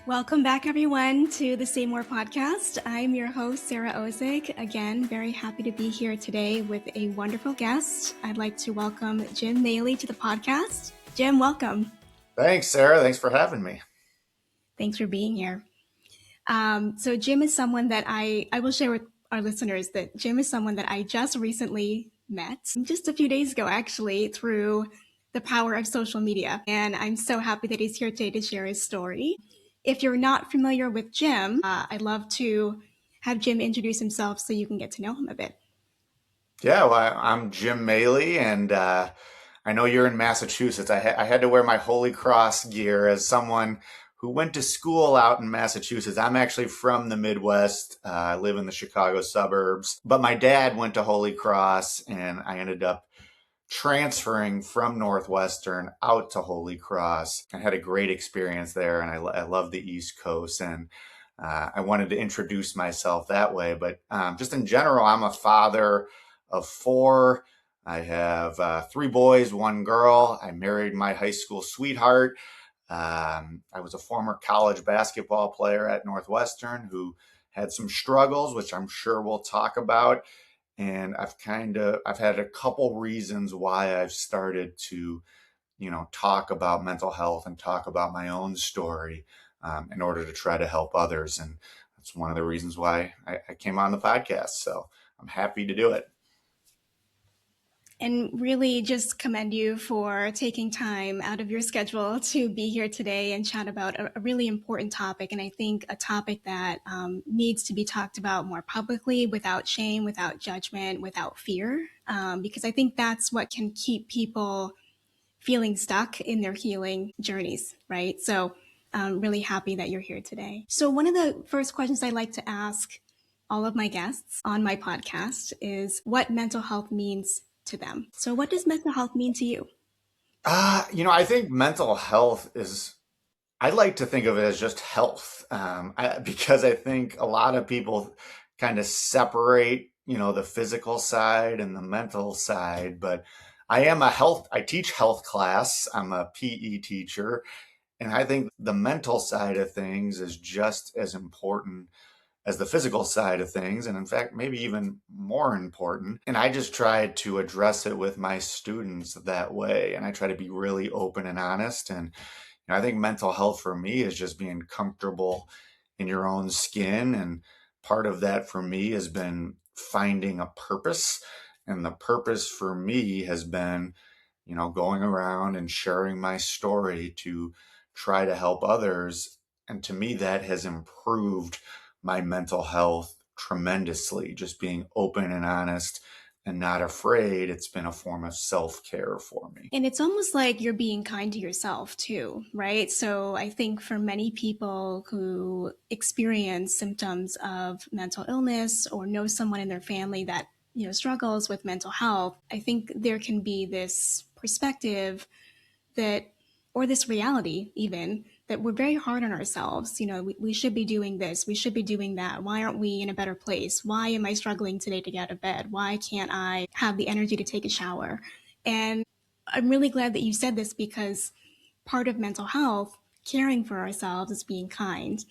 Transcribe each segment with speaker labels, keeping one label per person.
Speaker 1: Welcome back, everyone, to the Say More podcast. I'm your host, Sarah Ozycz. Again, very happy to be here today with a wonderful guest. I'd like to welcome Jim Maley to the podcast. Jim, welcome.
Speaker 2: Thanks, Sarah. Thanks for having me.
Speaker 1: Thanks for being here. So Jim is someone that I will share with our listeners that Jim is someone that I just recently met, just a few days ago, actually, through the power of social media. And I'm so happy that he's here today to share his story. If you're not familiar with Jim, I'd love to have Jim introduce himself so you can get to know him a bit.
Speaker 2: Yeah, well, I'm Jim Maley, and I know you're in Massachusetts. I had to wear my Holy Cross gear as someone who went to school out in Massachusetts. I'm actually from the Midwest. I live in the Chicago suburbs, but my dad went to Holy Cross, and I ended up transferring from Northwestern out to Holy Cross. I had a great experience there, and I love the East Coast, and I wanted to introduce myself that way. But just in general, I'm a father of four. I have 3 boys, 1 girl. I married my high school sweetheart. I was a former college basketball player at Northwestern who had some struggles, which I'm sure we'll talk about. And I've had a couple reasons why I've started to, talk about mental health and talk about my own story in order to try to help others. And that's one of the reasons why I came on the podcast. So I'm happy to do it.
Speaker 1: And really just commend you for taking time out of your schedule to be here today and chat about a really important topic. And I think a topic that needs to be talked about more publicly, without shame, without judgment, without fear, because I think that's what can keep people feeling stuck in their healing journeys, right? So I'm really happy that you're here today. So one of the first questions I like to ask all of my guests on my podcast is what mental health means to them. So what does mental health mean to you?
Speaker 2: I think mental health I like to think of it as just health, because I think a lot of people kind of separate, the physical side and the mental side. But I teach health class. I'm a PE teacher. And I think the mental side of things is just as important as the physical side of things. And in fact, maybe even more important. And I just try to address it with my students that way. And I try to be really open and honest. And I think mental health for me is just being comfortable in your own skin. And part of that for me has been finding a purpose. And the purpose for me has been, going around and sharing my story to try to help others. And to me, that has improved my mental health tremendously. Just being open and honest and not afraid. It's been a form of self-care for me.
Speaker 1: And it's almost like you're being kind to yourself too, right? So I think for many people who experience symptoms of mental illness or know someone in their family that struggles with mental health, I think there can be this perspective that, or this reality even, that we're very hard on ourselves. We should be doing this, we should be doing that. Why aren't we in a better place? Why am I struggling today to get out of bed? Why can't I have the energy to take a shower? And I'm really glad that you said this, because part of mental health, caring for ourselves, is being kind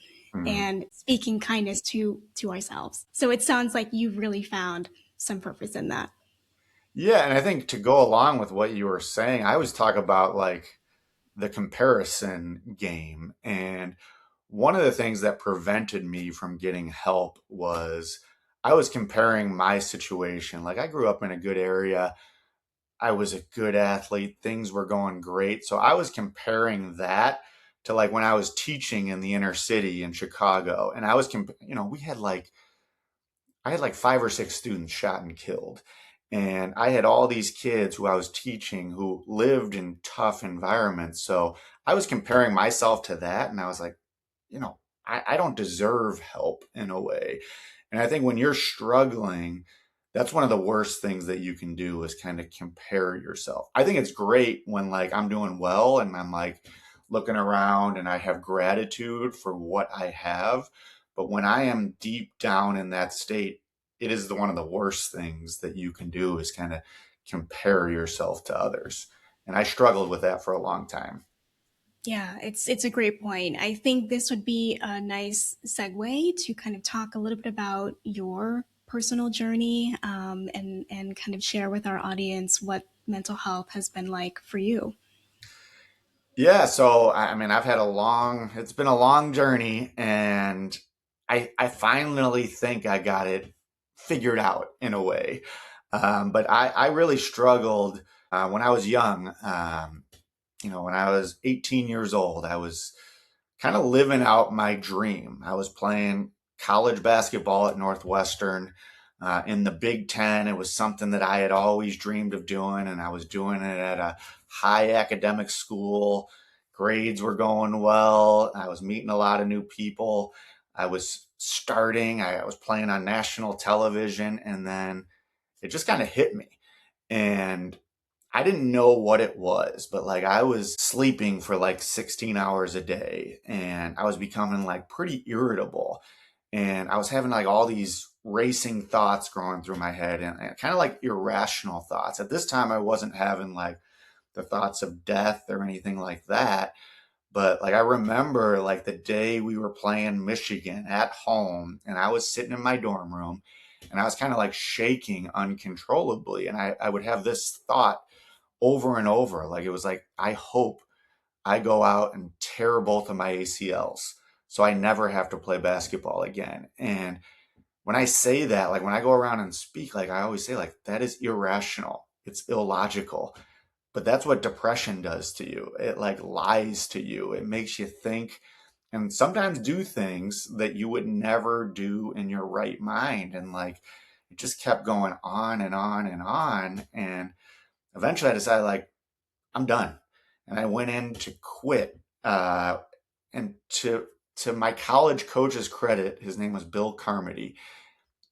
Speaker 1: and speaking kindness to ourselves. So it sounds like you've really found some purpose in that.
Speaker 2: Yeah, and I think to go along with what you were saying, I always talk about like the comparison game. And one of the things that prevented me from getting help was I was comparing my situation. Like I grew up in a good area. I was a good athlete. Things were going great. So I was comparing that to like when I was teaching in the inner city in Chicago. And I was, I had like 5 or 6 students shot and killed. And I had all these kids who I was teaching who lived in tough environments. So I was comparing myself to that. And I was like, I don't deserve help in a way. And I think when you're struggling, that's one of the worst things that you can do is kind of compare yourself. I think it's great when like I'm doing well and I'm like looking around and I have gratitude for what I have. But when I am deep down in that state, it is one of the worst things that you can do is kind of compare yourself to others. And I struggled with that for a long time.
Speaker 1: Yeah, it's a great point. I think this would be a nice segue to kind of talk a little bit about your personal journey, and kind of share with our audience what mental health has been like for you.
Speaker 2: Yeah, so I mean, it's been a long journey, and I finally think I got it figured out in a way. But I really struggled when I was young. When I was 18 years old, I was kind of living out my dream. I was playing college basketball at Northwestern in the Big Ten. It was something that I had always dreamed of doing, and I was doing it at a high academic school. Grades were going well. I was meeting a lot of new people. I was playing on national television, and then it just kind of hit me. And I didn't know what it was, but like I was sleeping for like 16 hours a day and I was becoming like pretty irritable. And I was having like all these racing thoughts going through my head and kind of like irrational thoughts. At this time, I wasn't having like the thoughts of death or anything like that. But like I remember like the day we were playing Michigan at home and I was sitting in my dorm room and I was kind of like shaking uncontrollably. And I would have this thought over and over. Like it was like, I hope I go out and tear both of my ACLs so I never have to play basketball again. And when I say that, like when I go around and speak, like I always say, like that is irrational. It's illogical. But that's what depression does to you. It like lies to you. It makes you think and sometimes do things that you would never do in your right mind. And like it just kept going on and on and on. And eventually I decided like I'm done. And I went in to quit. And to my college coach's credit, his name was Bill Carmody.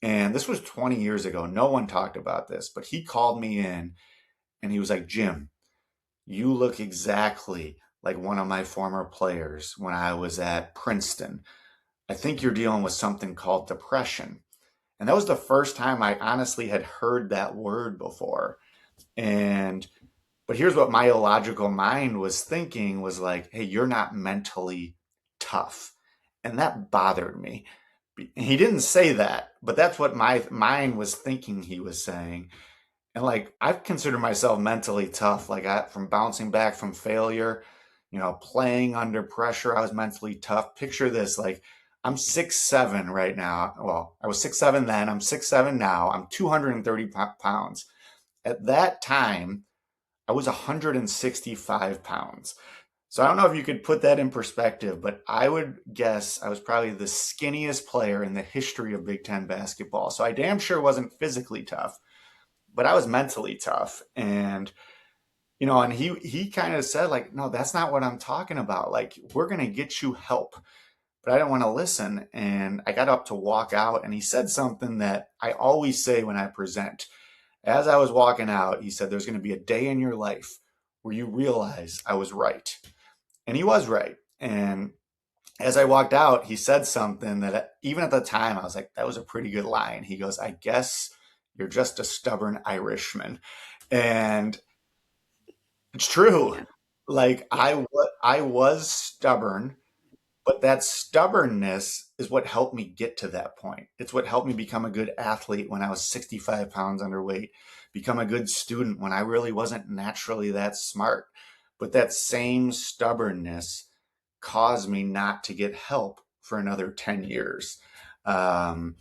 Speaker 2: And this was 20 years ago. No one talked about this, but he called me in and he was like, Jim, you look exactly like one of my former players when I was at Princeton. I think you're dealing with something called depression. And that was the first time I honestly had heard that word before. And but here's what my illogical mind was thinking was like, hey, you're not mentally tough. And that bothered me. He didn't say that, but that's what my mind was thinking he was saying. And like I've considered myself mentally tough, like from bouncing back from failure, playing under pressure, I was mentally tough. Picture this, like I'm 6'7" right now. Well, I was 6'7" then, I'm 6'7" now. I'm 230 pounds. At that time, I was 165 pounds. So I don't know if you could put that in perspective, but I would guess I was probably the skinniest player in the history of Big Ten basketball. So I damn sure wasn't physically tough, but I was mentally tough. And he kind of said like, no, that's not what I'm talking about. Like, we're going to get you help. But I didn't want to listen. And I got up to walk out and he said something that I always say when I present. As I was walking out, he said, there's going to be a day in your life where you realize I was right. And he was right. And as I walked out, he said something that even at the time, I was like, that was a pretty good line. He goes, I guess you're just a stubborn Irishman. And it's true.
Speaker 1: Yeah.
Speaker 2: Like I was stubborn, but that stubbornness is what helped me get to that point. It's what helped me become a good athlete when I was 65 pounds underweight, become a good student when I really wasn't naturally that smart. But that same stubbornness caused me not to get help for another 10 years. Um,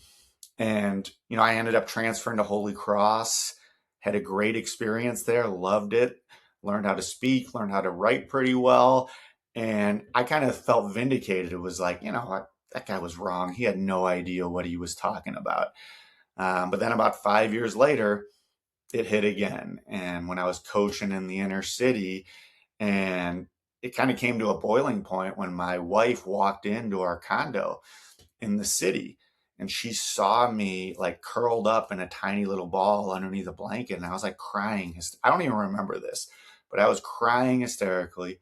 Speaker 2: and I ended up transferring to Holy Cross, had a great experience there, loved it, learned how to speak, learned how to write pretty well. And I kind of felt vindicated. It was like, that guy was wrong. He had no idea what he was talking about. But then about 5 years later, it hit again. And when I was coaching in the inner city, and it kind of came to a boiling point when my wife walked into our condo in the city and she saw me like curled up in a tiny little ball underneath a blanket. And I was like crying. I don't even remember this, but I was crying hysterically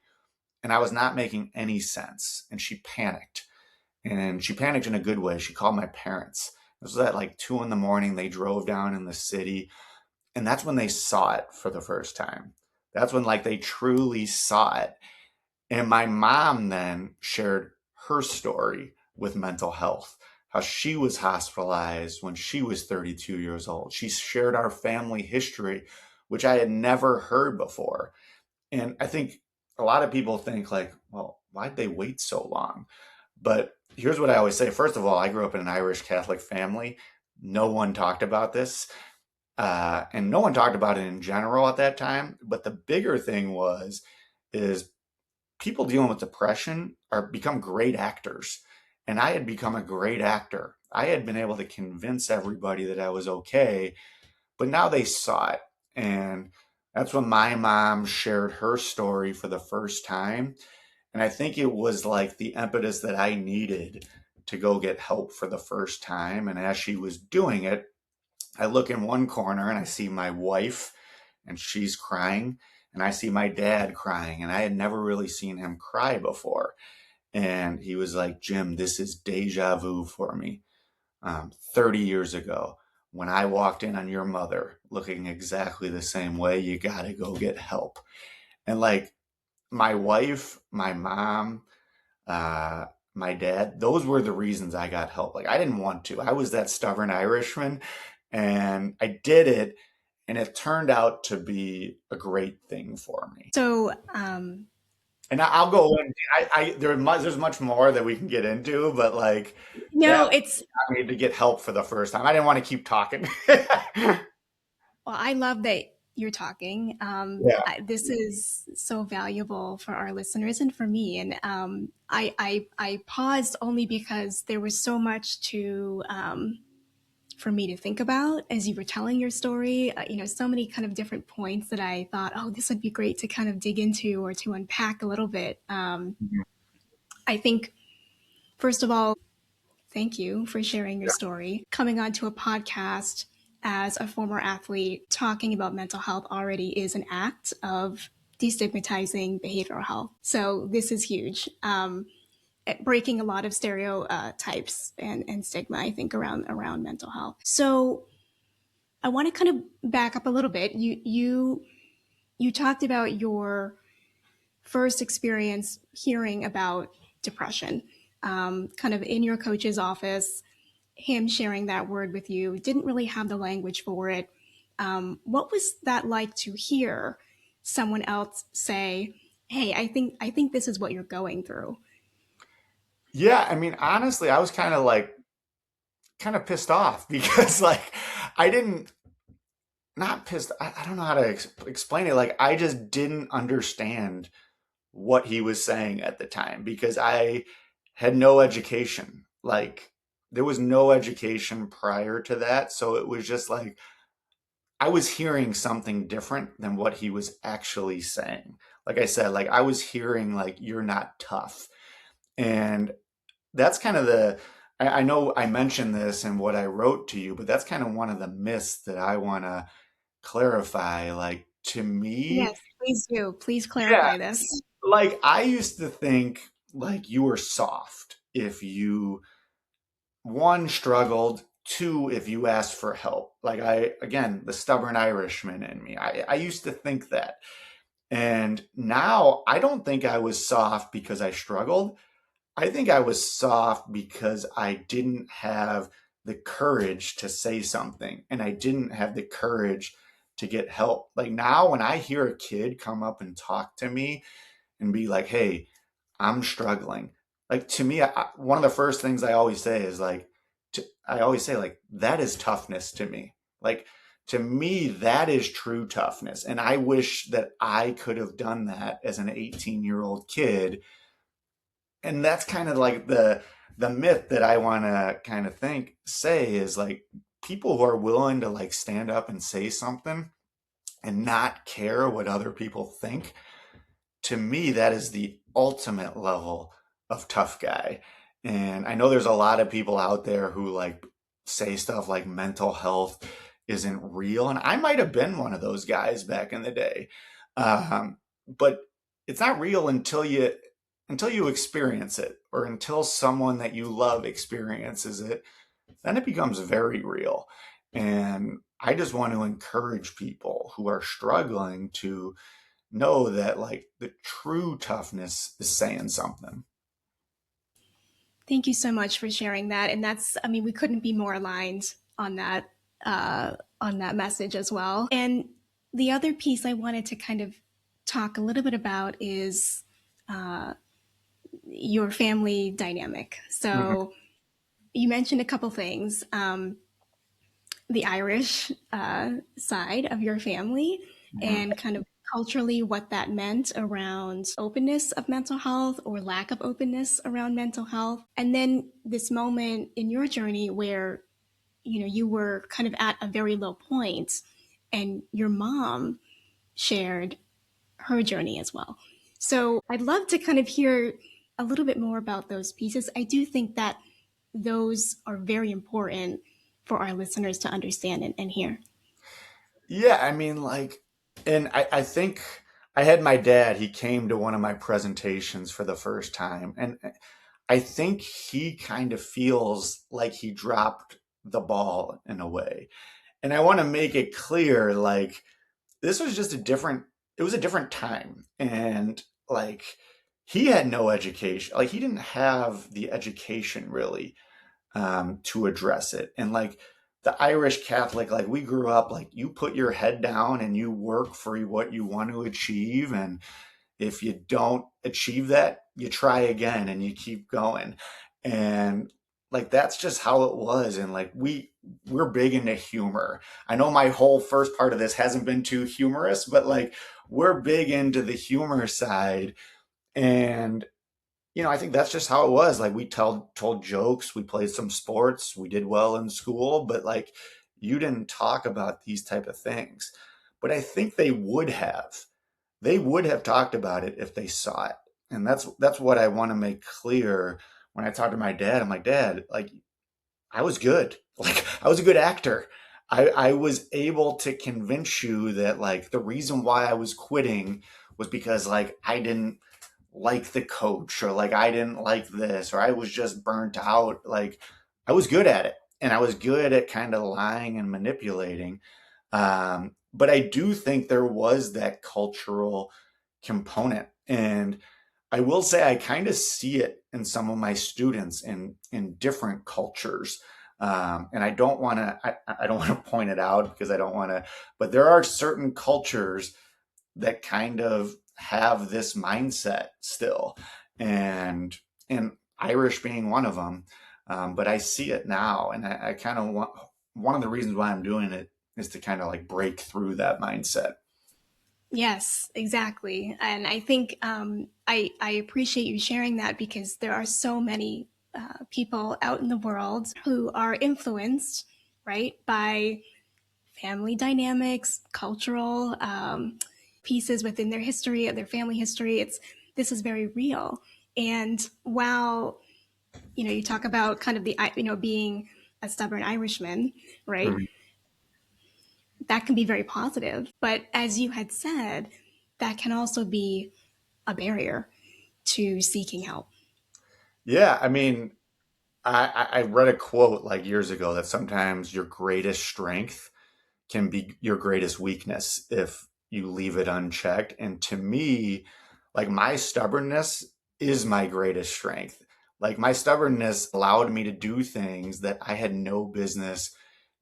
Speaker 2: and I was not making any sense. And she panicked in a good way. She called my parents. This was at like 2 in the morning. They drove down in the city. And that's when they saw it for the first time. That's when like they truly saw it. And my mom then shared her story with mental health, how she was hospitalized when she was 32 years old. She shared our family history, which I had never heard before. And I think a lot of people think like, well, why'd they wait so long? But here's what I always say. First of all, I grew up in an Irish Catholic family. No one talked about this. And no one talked about it in general at that time. But the bigger thing is people dealing with depression are become great actors. And I had become a great actor. I had been able to convince everybody that I was okay, but now they saw it. And that's when my mom shared her story for the first time. And I think it was like the impetus that I needed to go get help for the first time. And as she was doing it, I look in one corner and I see my wife and she's crying. And I see my dad crying. And I had never really seen him cry before. And he was like, Jim, this is deja vu for me. 30 years ago, when I walked in on your mother looking exactly the same way, you got to go get help. And like my wife, my mom, uh, my dad, those were the reasons I got help. Like I didn't want to. I was that stubborn Irishman and I did it. And it turned out to be a great thing for me.
Speaker 1: So,
Speaker 2: And I'll go in. There's much more that we can get into, but like that
Speaker 1: no, it's,
Speaker 2: got me to get help for the first time. I didn't want to keep talking.
Speaker 1: well, I love that you're talking.
Speaker 2: Yeah.
Speaker 1: This is so valuable for our listeners and for me. And I paused only because there was so much to for me to think about as you were telling your story. So many kind of different points that I thought, oh, this would be great to kind of dig into or to unpack a little bit. I think, first of all, thank you for sharing your story. Coming onto a podcast as a former athlete, talking about mental health already is an act of destigmatizing behavioral health. So this is huge. Breaking a lot of stereotypes and stigma, I think, around mental health. So I want to kind of back up a little bit. You talked about your first experience hearing about depression, kind of in your coach's office, him sharing that word with you, didn't really have the language for it. What was that like to hear someone else say, "Hey, I think this is what you're going through"?
Speaker 2: Yeah. I mean, honestly, I was kind of pissed off because like I didn't, not pissed. I don't know how to explain it. Like I just didn't understand what he was saying at the time because I had no education. Like there was no education prior to that. So it was just like I was hearing something different than what he was actually saying. Like I said, like I was hearing like you're not tough. And that's kind of I know I mentioned this in what I wrote to you, but that's kind of one of the myths that I want to clarify. Like to me,
Speaker 1: Yes, please do. Please
Speaker 2: yeah,
Speaker 1: clarify this.
Speaker 2: like I used to think like you were soft if you one struggled, two if you asked for help. Like again, the stubborn Irishman in me. I used to think that. And now I don't think I was soft because I struggled. I think I was soft because I didn't have the courage to say something and I didn't have the courage to get help. Like now, when I hear a kid come up and talk to me and be like, hey, I'm struggling. Like to me, one of the first things I always say is like, I always say, like, that is toughness to me. Like, to me, that is true toughness. And I wish that I could have done that as an 18-year-old kid. And that's kind of like the myth that I want to kind of say is like people who are willing to like stand up and say something and not care what other people think. To me, that is the ultimate level of tough guy. And I know there's a lot of people out there who like say stuff like mental health isn't real. And I might have been one of those guys back in the day. But it's not real until you experience it or until someone that you love experiences it, then it becomes very real. And I just want to encourage people who are struggling to know that like the true toughness is saying something.
Speaker 1: Thank you so much for sharing that. And that's, I mean, we couldn't be more aligned on that message as well. And the other piece I wanted to kind of talk a little bit about is uh, your family dynamic.
Speaker 2: Mhm.
Speaker 1: So you mentioned a couple things. The Irish side of your family
Speaker 2: Mhm.
Speaker 1: and kind of culturally what that meant around openness of mental health or lack of openness around mental health. And then this moment in your journey where, you know, you were kind of at a very low point and your mom shared her journey as well. So I'd love to kind of hear a little bit more about those pieces. I do think that those are very important for our listeners to understand and hear.
Speaker 2: Yeah, I mean, like, and I think I had my dad, he came to one of my presentations for the first time. And I think he kind of feels like he dropped the ball in a way. And I want to make it clear, like, this was just a different, it was a different time. And like, he had no education. Like, he didn't have the education really to address it. And like the Irish Catholic, like we grew up, like you put your head down and you work for what you want to achieve. And if you don't achieve that, you try again and you keep going. And like that's just how it was. And like we're big into humor. I know my whole first part of this hasn't been too humorous, but like we're big into the humor side. And I think that's just how it was. Like we told jokes, we played some sports, we did well in school, but like you didn't talk about these type of things. But I think they would have. They would have talked about it if they saw it. And that's what I want to make clear when I talk to my dad. I'm like, Dad, like I was good. Like I was a good actor. I was able to convince you that like the reason why I was quitting was because like I didn't like the coach or like I didn't like this or I was just burnt out. Like I was good at it and I was good at kind of lying and manipulating. But I do think there was that cultural component. And I will say I kind of see it in some of my students in different cultures. And I don't want to point it out because I don't want to, but there are certain cultures that kind of have this mindset still, and and Irish being one of them. But I see it now, and I kind of want one of the reasons why I'm doing it is to kind of like break through that mindset.
Speaker 1: Yes, exactly. And I think I appreciate you sharing that because there are so many people out in the world who are influenced, right, by family dynamics, cultural pieces within their history, of their family history. This is very real. And while you talk about kind of the being a stubborn Irishman, right?
Speaker 2: Mhm.
Speaker 1: That can be very positive. But as you had said, that can also be a barrier to seeking help.
Speaker 2: Yeah, I mean, I read a quote like years ago that sometimes your greatest strength can be your greatest weakness if you leave it unchecked. And to me, like my stubbornness is my greatest strength. Like my stubbornness allowed me to do things that I had no business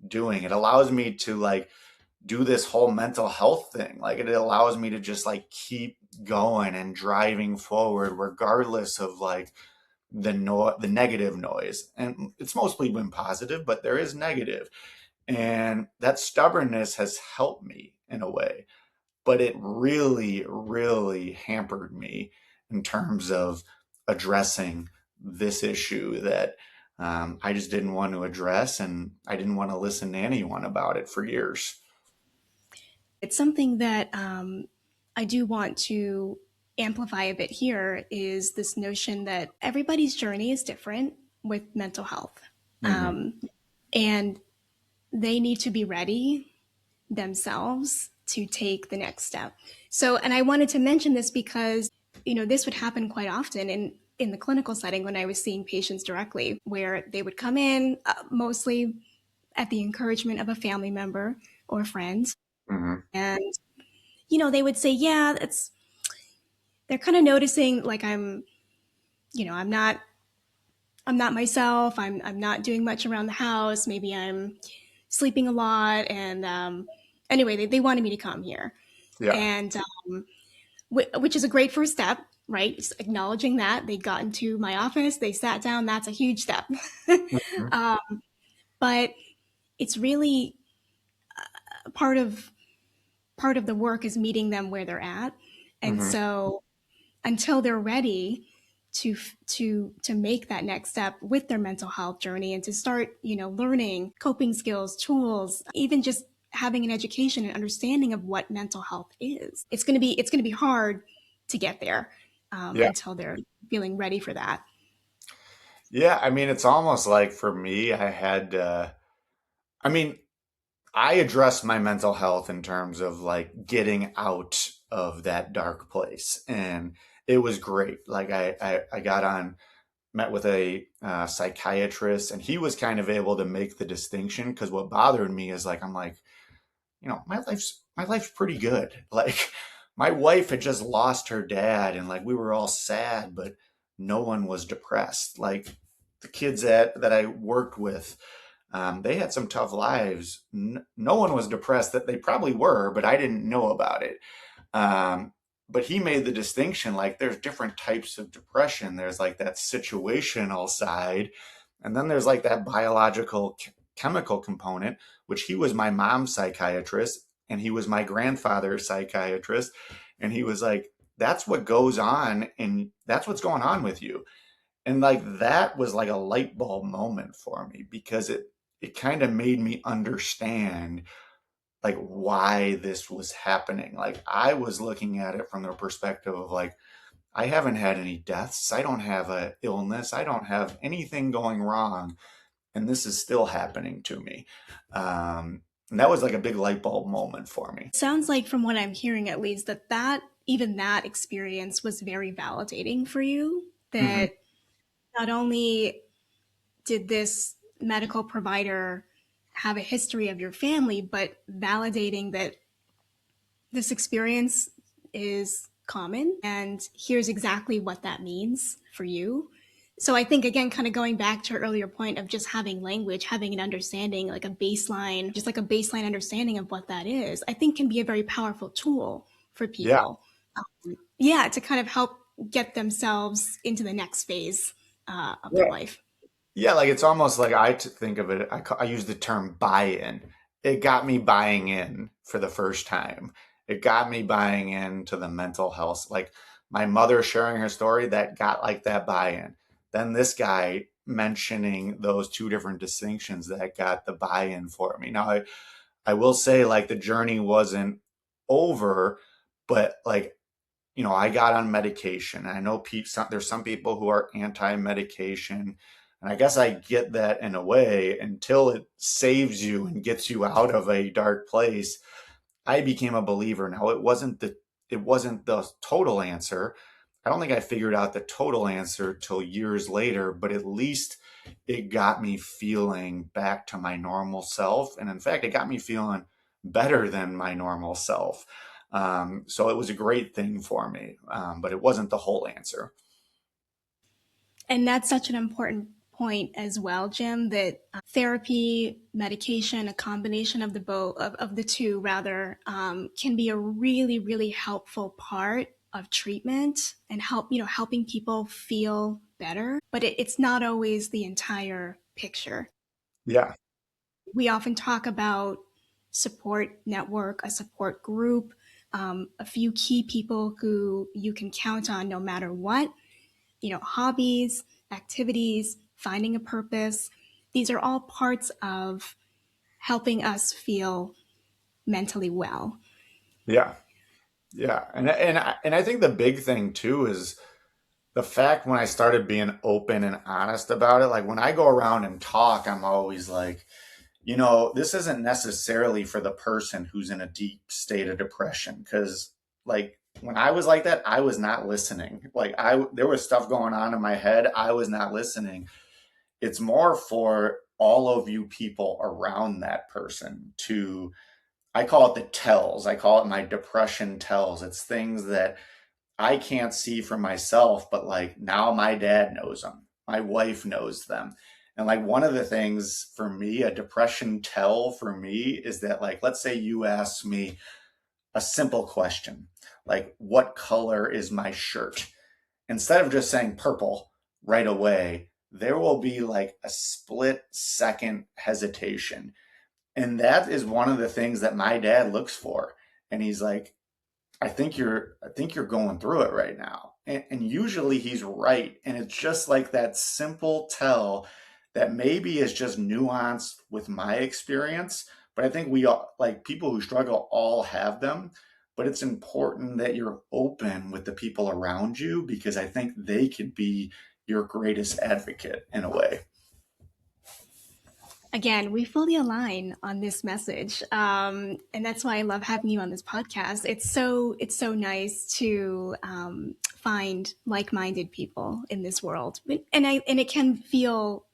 Speaker 2: doing. It allows me to like do this whole mental health thing. Like it allows me to just like keep going and driving forward regardless of like the negative noise. And it's mostly been positive, but there is negative. And that stubbornness has helped me in a way, but it really, really hampered me in terms of addressing this issue that I just didn't want to address. And I didn't want to listen to anyone about it for years.
Speaker 1: It's something that I do want to amplify a bit here is this notion that everybody's journey is different with mental health.
Speaker 2: Mm-hmm.
Speaker 1: And they need to be ready themselves to take the next step. So, and I wanted to mention this because, this would happen quite often in the clinical setting when I was seeing patients directly, where they would come in mostly at the encouragement of a family member or friend.
Speaker 2: Mm-hmm.
Speaker 1: And they would say, yeah, it's they're kind of noticing like you know, I'm not myself. I'm not doing much around the house. Maybe I'm sleeping a lot. And anyway, they wanted me to come here,
Speaker 2: Yeah.
Speaker 1: and which is a great first step, right? Just acknowledging that they got into my office, they sat down. That's a huge step.
Speaker 2: Mhm.
Speaker 1: um, but it's really part of part of the work is meeting them where they're at, and
Speaker 2: Mhm.
Speaker 1: so until they're ready to make that next step with their mental health journey and to start learning coping skills, tools, even just having an education and understanding of what mental health is, it's going to be hard to get there
Speaker 2: Yeah.
Speaker 1: until they're feeling ready for that.
Speaker 2: Yeah. I mean, it's almost like for me, I mean, I addressed my mental health in terms of like getting out of that dark place. And it was great. Like I got on, met with a psychiatrist, and he was kind of able to make the distinction, because what bothered me is like, I'm like, my life's pretty good. Like my wife had just lost her dad, and like we were all sad, but no one was depressed. Like the kids that I worked with, they had some tough lives. No one was depressed. That they probably were, but I didn't know about it. Um, but he made the distinction, like there's different types of depression. There's like that situational side, and then there's like that biological chemical component, which he was my mom's psychiatrist and he was my grandfather's psychiatrist. And he was like, that's what goes on and that's what's going on with you. And like that was like a light bulb moment for me, because it kind of made me understand like why this was happening. Like I was looking at it from the perspective of like, I haven't had any deaths. I don't have a illness. I don't have anything going wrong. And this is still happening to me. And that was like a big light bulb moment for me.
Speaker 1: Sounds like from what I'm hearing at least that even that experience was very validating for you,
Speaker 2: Hmm.
Speaker 1: that not only did this medical provider have a history of your family, but validating that this experience is common and here's exactly what that means for you. So I think, again, kind of going back to your earlier point of just having language, having an understanding, like a baseline, just like a baseline understanding of what that is, I think can be a very powerful tool for
Speaker 2: Yeah.
Speaker 1: people. Yeah, to kind of help get themselves into the next phase of their
Speaker 2: Yeah.
Speaker 1: life.
Speaker 2: Yeah. Like it's almost like think of it, I use the term buy in. It got me buying in for the first time. It got me buying into the mental health. Like my mother sharing her story, that got like that buy in. Then this guy mentioning those two different distinctions, that got the buy in for me. Now, I will say like the journey wasn't over, but like, I got on medication. I know there's some people who are anti-medication, and I guess I get that in a way until it saves you and gets you out of a dark place. I became a believer. Now it wasn't the total answer. I don't think I figured out the total answer till years later, but at least it got me feeling back to my normal self. And in fact, it got me feeling better than my normal self. So it was a great thing for me, but it wasn't the whole answer.
Speaker 1: And that's such an important point as well, Jim, that therapy, medication, a combination of of the two rather, can be a really, really helpful part of treatment and helping people feel better. But it's not always the entire picture.
Speaker 2: Yeah.
Speaker 1: We often talk about support network, a support group, a few key people who you can count on no matter what, hobbies, activities, finding a purpose. These are all parts of helping us feel mentally well.
Speaker 2: Yeah. Yeah. And I think the big thing too is the fact when I started being open and honest about it. Like when I go around and talk, I'm always like, this isn't necessarily for the person who's in a deep state of depression. Cause like when I was like that, I was not listening. Like there was stuff going on in my head. I was not listening. It's more for all of you people around that person to I call it the tells. I call it my depression tells. It's things that I can't see for myself, but like now my dad knows them. My wife knows them. And like one of the things for me, a depression tell for me is that, like, let's say you ask me a simple question, like, what color is my shirt? Instead of just saying purple right away, there will be like a split second hesitation. And that is one of the things that my dad looks for. And he's like, I think you're going through it right now. And usually he's right. And it's just like that simple tell that maybe is just nuanced with my experience. But I think we all, like people who struggle, all have them. But it's important that you're open with the people around you because I think they could be your greatest advocate in a way.
Speaker 1: Again, we fully align on this message, and that's why I love having you on this podcast. It's so nice to find like-minded people in this world, and it can feel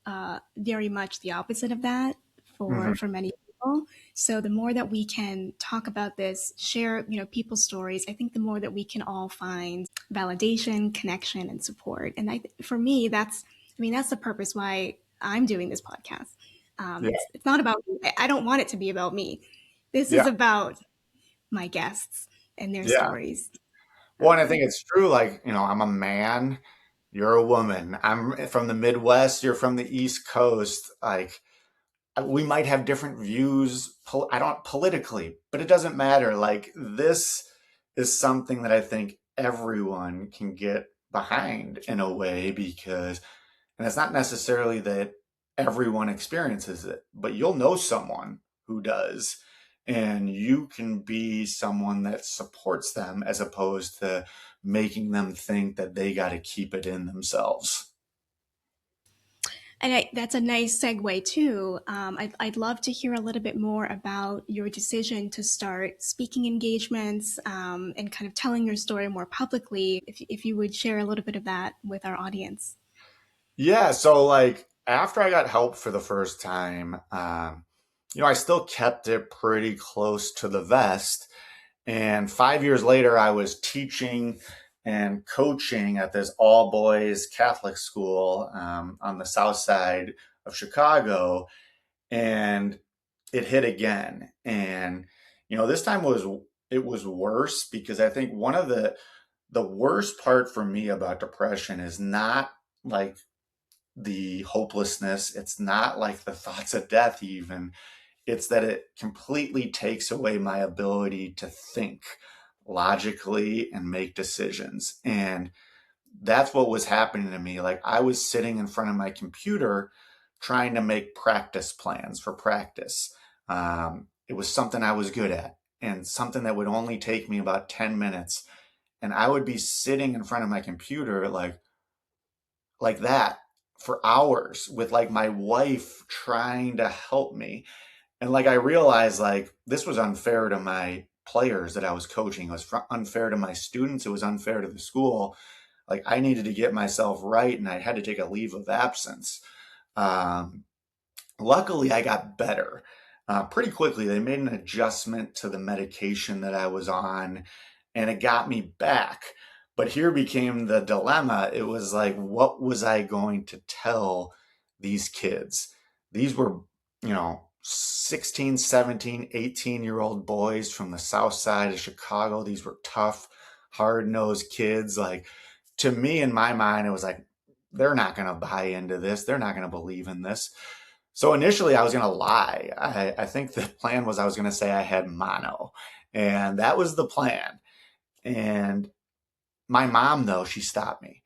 Speaker 1: very much the opposite of that
Speaker 2: Mhm.
Speaker 1: for many people. So the more that we can talk about this, share people's stories, I think the more that we can all find validation, connection, and support. And for me, that's the purpose why I'm doing this podcast.
Speaker 2: Yeah.
Speaker 1: It's not about me. I don't want it to be about me. This is
Speaker 2: Yeah.
Speaker 1: about my guests and their
Speaker 2: Yeah.
Speaker 1: stories.
Speaker 2: Well, and I think it's true. Like, I'm a man, you're a woman. I'm from the Midwest, you're from the East Coast. Like, we might have different views, I don't politically, but it doesn't matter. Like, this is something that I think everyone can get behind in a way because, and it's not necessarily that everyone experiences it, but you'll know someone who does. And you can be someone that supports them as opposed to making them think that they got to keep it in themselves.
Speaker 1: And that's a nice segue too. I'd love to hear a little bit more about your decision to start speaking engagements and kind of telling your story more publicly. If you would share a little bit of that with our audience.
Speaker 2: Yeah. So, like, after I got help for the first time, I still kept it pretty close to the vest. And 5 years later, I was teaching and coaching at this all boys Catholic school on the south side of Chicago. And it hit again. And, this time it was worse because I think one of the worst part for me about depression is not like the hopelessness. It's not like the thoughts of death, even. It's that it completely takes away my ability to think logically and make decisions. And that's what was happening to me. Like, I was sitting in front of my computer trying to make practice plans for practice. It was something I was good at and something that would only take me about 10 minutes. And I would be sitting in front of my computer like that for hours with like my wife trying to help me. And like I realized like this was unfair to my players that I was coaching. It was unfair to my students. It was unfair to the school. Like I needed to get myself right and I had to take a leave of absence. Um, Luckily, I got better pretty quickly. They made an adjustment to the medication that I was on and it got me back. But here became the dilemma. It was like, what was I going to tell these kids? These were, 16, 17, 18-year-old boys from the south side of Chicago. These were tough, hard-nosed kids. Like, to me, in my mind, it was like, they're not going to buy into this. They're not going to believe in this. So initially, I was going to lie. I think the plan was I was going to say I had mono, and that was the plan. And my mom, though, she stopped me.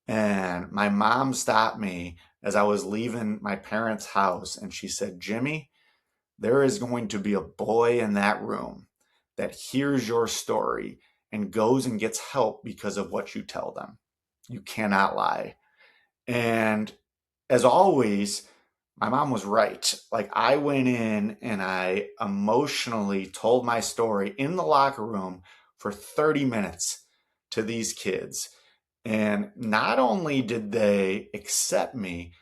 Speaker 2: And my mom stopped me as I was leaving my parents' house, and she said, Jimmy, there is going to be a boy in that room that hears your story and goes and gets help because of what you tell them. You cannot lie. And as always, my mom was right. Like I went in and I emotionally told my story in the locker room for 30 minutes to these kids. And not only did they accept me,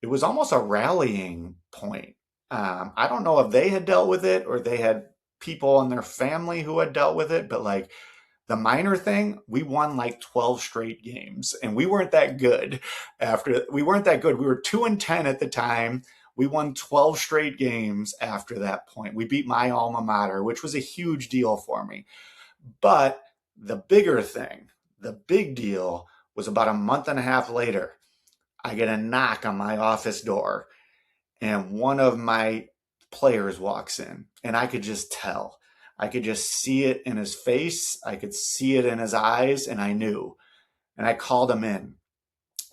Speaker 2: it was almost a rallying point. I don't know if they had dealt with it or they had people in their family who had dealt with it, but like the minor thing, we won like 12 straight games, and we weren't that good. We weren't that good. We were 2-10 at the time. We won 12 straight games after that point. We beat my alma mater, which was a huge deal for me. But the bigger thing, the big deal was about a month and a half later, I get a knock on my office door, and one of my players walks in, and I could just tell. I could just see it in his face. I could see it in his eyes, and I knew. And I called him in,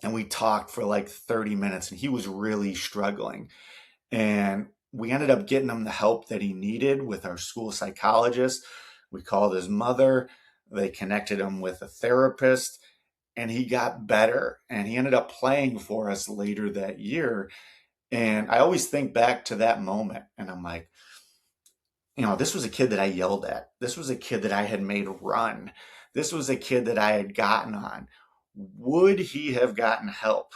Speaker 2: and we talked for like 30 minutes, and he was really struggling. And we ended up getting him the help that he needed with our school psychologist. We called his mother. They connected him with a therapist, and he got better. And he ended up playing for us later that year. And I always think back to that moment, and I'm like, this was a kid that I yelled at. This was a kid that I had made run. This was a kid that I had gotten on. Would he have gotten help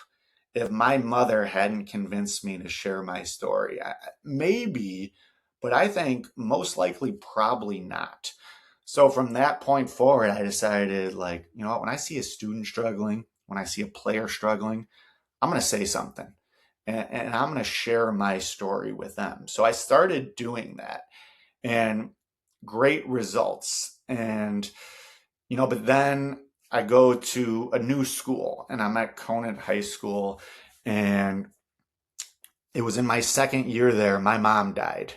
Speaker 2: if my mother hadn't convinced me to share my story? Maybe, but I think most likely probably not. So from that point forward, I decided, like, when I see a student struggling, when I see a player struggling, I'm going to say something, and I'm going to share my story with them. So I started doing that, and great results. And, but then I go to a new school, and I'm at Conant High School, and it was in my second year there, my mom died.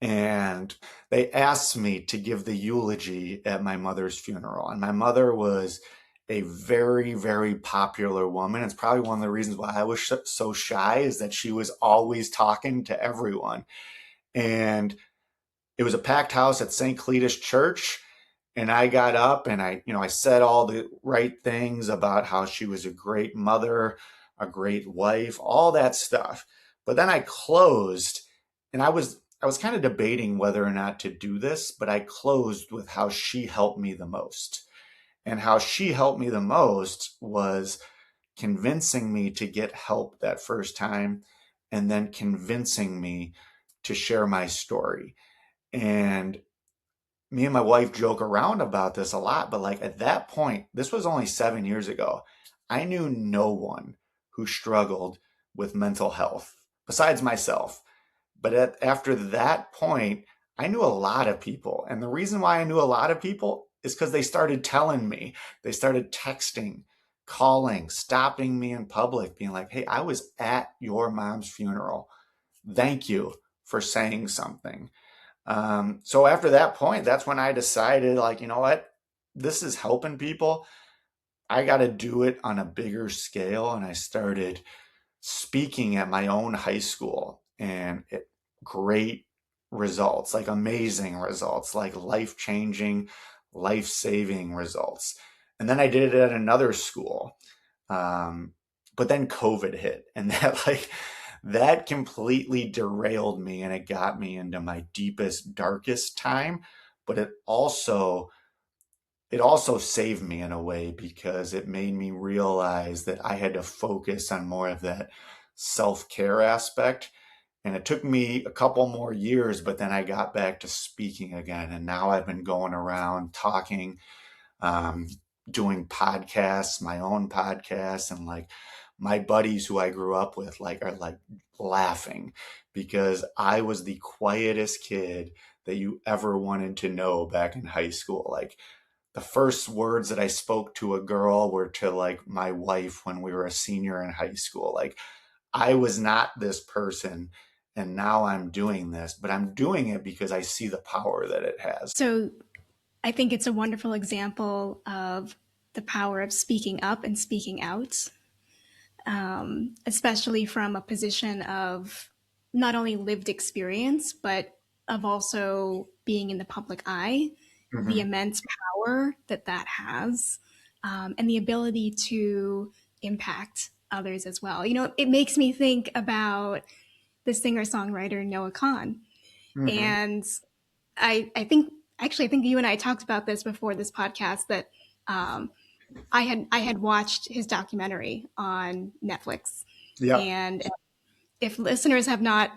Speaker 2: And they asked me to give the eulogy at my mother's funeral. And my mother was a very, very popular woman. It's probably one of the reasons why I was so shy, is that she was always talking to everyone. And it was a packed house at St. Cletus Church. And I got up, and I said all the right things about how she was a great mother, a great wife, all that stuff. But then I closed, and I was kind of debating whether or not to do this, but I closed with how she helped me the most. And how she helped me the most was convincing me to get help that first time, and then convincing me to share my story. And me and my wife joke around about this a lot, but like at that point, this was only 7 years ago, I knew no one who struggled with mental health besides myself. But after that point, I knew a lot of people. And the reason why I knew a lot of people is because they started telling me, they started texting, calling, stopping me in public, being like, hey, I was at your mom's funeral. Thank you for saying something. So after that point, that's when I decided, like, you know what? This is helping people. I got to do it on a bigger scale. And I started speaking at my own high school, and great results, like amazing results, like life-changing, life-saving results. And then I did it at another school. But then COVID hit, and that completely derailed me, and it got me into my deepest, darkest time. But it also saved me in a way, because it made me realize that I had to focus on more of that self-care aspect. And it took me a couple more years, but then I got back to speaking again. And now I've been going around talking, um, doing podcasts, my own podcasts, and like my buddies who I grew up with, like, are like laughing, because I was the quietest kid that you ever wanted to know back in high school. Like, the first words that I spoke to a girl were to like my wife when we were a senior in high school. Like, I was not this person, and now I'm doing this, but I'm doing it because I see the power that it has.
Speaker 1: So I think it's a wonderful example of the power of speaking up and speaking out, especially from a position of not only lived experience, but of also being in the public eye, the
Speaker 2: Hmm.
Speaker 1: immense power that that has, and the ability to impact others as well. It makes me think about the singer songwriter Noah Kahn.
Speaker 2: Hmm.
Speaker 1: And I think, actually, I think you and I talked about this before this podcast, that um, I had watched his documentary on Netflix.
Speaker 2: Yep.
Speaker 1: And if listeners have not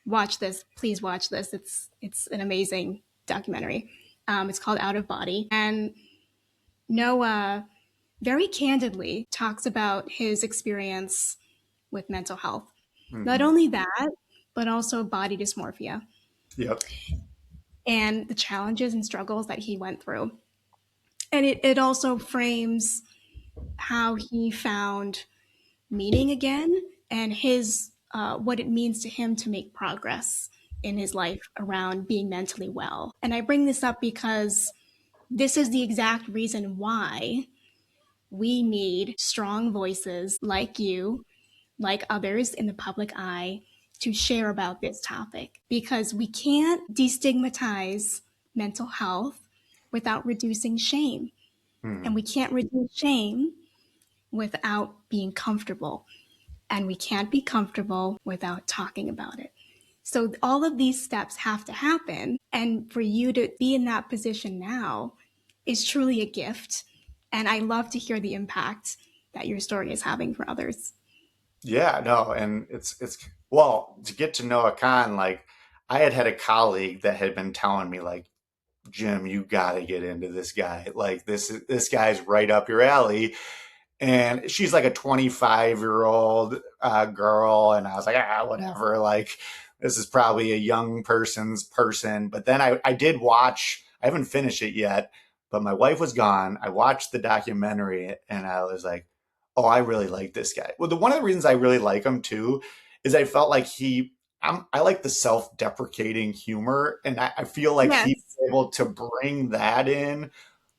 Speaker 1: watched this, please watch this. It's an amazing documentary. It's called Out of Body. And Noah very candidly talks about his experience with mental health. Not
Speaker 2: Hmm.
Speaker 1: only that, but also body dysmorphia
Speaker 2: Yep.
Speaker 1: and the challenges and struggles that he went through. And it also frames how he found meaning again and his what it means to him to make progress in his life around being mentally well. And I bring this up because this is the exact reason why we need strong voices like you, like others in the public eye, to share about this topic because we can't destigmatize mental health without reducing shame. And
Speaker 2: Hmm.
Speaker 1: we can't reduce shame without being comfortable. And we can't be comfortable without talking about it. So all of these steps have to happen. And for you to be in that position now is truly a gift. And I love to hear the impact that your story is having for others.
Speaker 2: Yeah, no, and it's well, to get to Noah Khan, like I had a colleague that had been telling me like, Jim, you got to get into this guy. Like this guy's right up your alley. And she's like a 25-year-old girl, and I was like, whatever. Like this is probably a young person's person. But then I did watch. I haven't finished it yet, but my wife was gone. I watched the documentary, and I was like, oh, I really like this guy. Well, one of the reasons I really like him too is I felt like I like the self-deprecating humor, and I feel like he's
Speaker 1: Yes,
Speaker 2: able to bring that in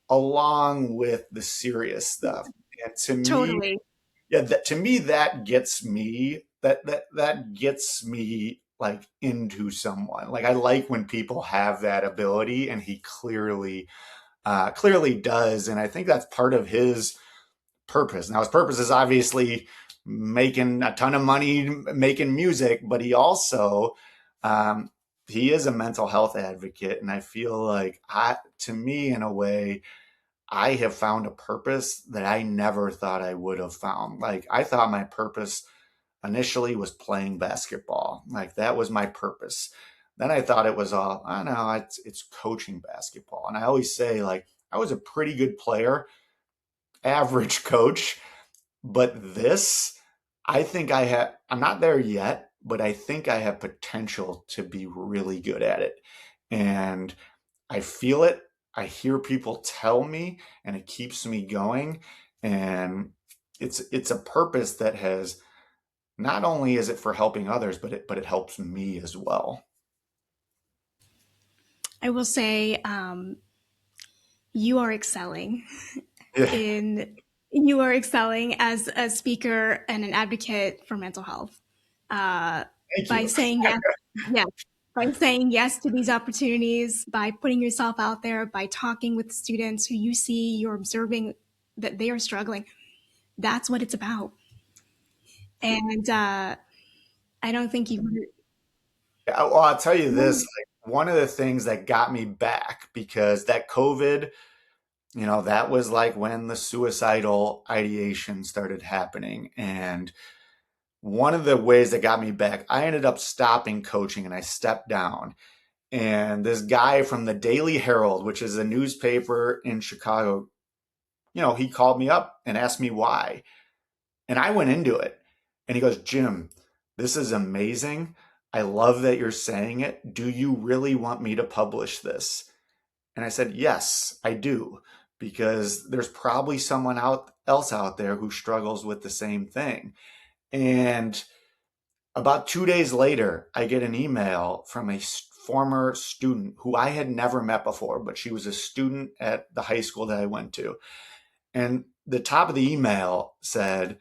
Speaker 2: along with the serious stuff. And to me,
Speaker 1: totally.
Speaker 2: yeah, to me that gets me that gets me like into someone. Like I like when people have that ability, and he clearly does. And I think that's part of his purpose. Now his purpose is obviously making a ton of money making music, but um, he is a mental health advocate, and I feel like to me in a way I have found a purpose that I never thought I would have found. Like I thought my purpose initially was playing basketball. Like that was my purpose. Then I thought it was all, I don't know, it's coaching basketball. And I always say like I was a pretty good player, average coach, but this I think I'm not there yet, but I think I have potential to be really good at it. And I feel it. I hear people tell me, and it keeps me going. And it's a purpose that has not only is it for helping others, but it helps me as well.
Speaker 1: I will say you are excelling
Speaker 2: Yeah,
Speaker 1: in you are excelling as a speaker and an advocate for mental health uh,
Speaker 2: thank
Speaker 1: by
Speaker 2: you.
Speaker 1: saying yes, yes, by saying yes to these opportunities, by putting yourself out there, by talking with students who you see, you're observing that they are struggling. That's what it's about. And I don't think you.
Speaker 2: Well, I'll tell you this. Like, one of the things that got me back because that COVID, that was like when the suicidal ideation started happening, and one of the ways that got me back, I ended up stopping coaching and I stepped down. And this guy from the Daily Herald, which is a newspaper in Chicago, he called me up and asked me why. And I went into it. And he goes, Jim, this is amazing. I love that you're saying it. Do you really want me to publish this? And I said, yes, I do. Because there's probably someone else out there who struggles with the same thing. And about 2 days later, I get an email from a former student who I had never met before, but she was a student at the high school that I went to. And the top of the email said,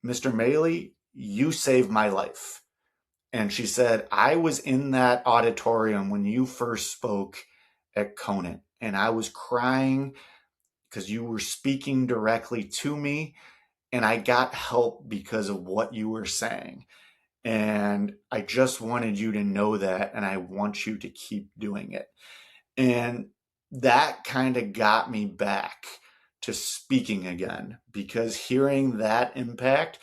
Speaker 2: Mr. Maley, you saved my life. And she said, I was in that auditorium when you first spoke at Conant, and I was crying because you were speaking directly to me, and I got help because of what you were saying. And I just wanted you to know that, and I want you to keep doing it. And that kind of got me back to speaking again because hearing that impact.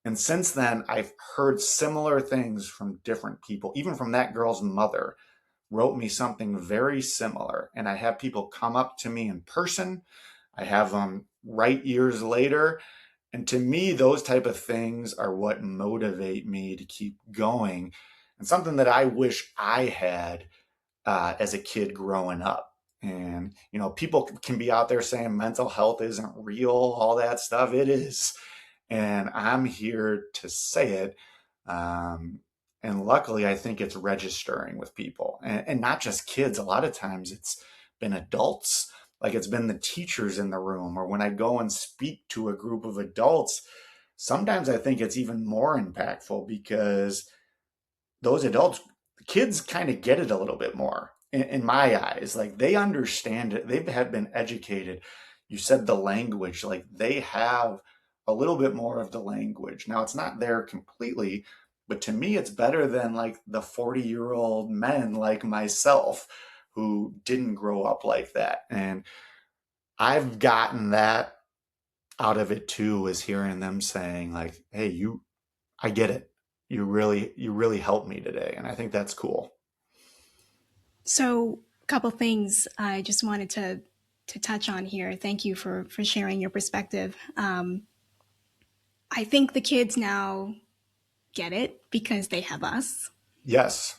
Speaker 2: And since then, I've heard similar things from different people, even from that girl's mother. wrote me something very similar. And I have people come up to me in person. I have them write years later. And to me, those type of things are what motivate me to keep going, and something that I wish I had as a kid growing up. And, people can be out there saying mental health isn't real, all that stuff. It is. And I'm here to say it. Um, and luckily, I think it's registering with people, and not just kids. A lot of times it's been adults, like it's been the teachers in the room, or when I go and speak to a group of adults, sometimes I think it's even more impactful because those adults, kids kind of get it a little bit more in my eyes. Like they understand it. They've had been educated. You said the language, like they have a little bit more of the language. Now it's not there completely, but to me, it's better than like the 40-year-old men like myself who didn't grow up like that. And I've gotten that out of it too, is hearing them saying like, "Hey, I get it. You really helped me today." And I think that's cool.
Speaker 1: So, a couple things I just wanted to touch on here. Thank you for sharing your perspective. I think the kids now get it because they have us.
Speaker 2: Yes.